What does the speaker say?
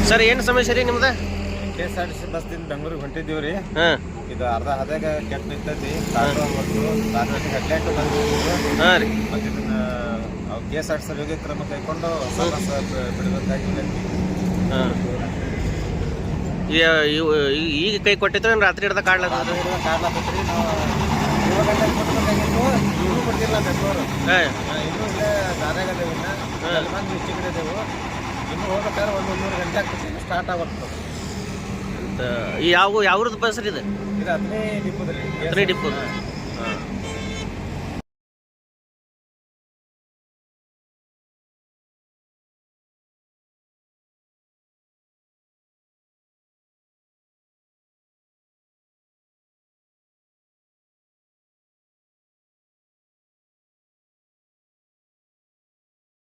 Sir ಏನು ಸಮಸ್ಯೆ ರೀ ನಿಮ್ದು? KSRTC ಬಸ್ದಿಂದ ಬೆಂಗಳೂರಿಗೆ ಹೊಂಟಿದ್ದೀವಿ ರೀ. ಹಾಂ ಇದು ಅರ್ಧ ಹದಾಗ ಕೆಟ್ಟ ನಿಂತೈತಿ. ಹೆಡ್ಲೈಟ್ ಹಾಂ ರೀ. ಮತ್ತು ಇದನ್ನ KSRTC ಯೋಗ್ಯ ಕ್ರಮ ಕೈಕೊಂಡು ಹೊಸ ಬಸ್ ಬಿಡಬೇಕಾಗಿ. ಹಾಂ ಈಗ ಕೈ ಕೊಟ್ಟಿದ್ರೆ ರಾತ್ರಿ ಹಿಡ್ದ ಕಾಡ್ಲತ್ತದ ಕಾಡ್ಲಾತೈತ್ರಿ. ನಾವು 7 ಗಂಟೆಗೆ ಕೊಡ್ಬೇಕಾಗಿತ್ತು, ಇನ್ನೂ ಕೊಟ್ಟಿಲ್ಲ ಬೆಂಗಳೂರು. ಇನ್ನೂ ಇಲ್ಲೇ ದಾರ್ಯಾಗದೇವು. ಇನ್ನು ಮಂದಿ ಹೆಚ್ಚು ಕಡೆ ಇದ್ದೇವೆ. ಇನ್ನೂ ಹೋಗ್ಬೇಕಾದ್ರೆ 1-3 ಗಂಟೆ ಆಗ್ತೈತಿ, ಸ್ಟಾರ್ಟ್ ಆಗುತ್ತೆ. ಯಾವ್ರದ್ದು ಬಸ್ ರೀ ಇದು? ಇದು 15 ಡಿಪೋದ್ರಿ. ಡಿಪೋ. ಹಾಂ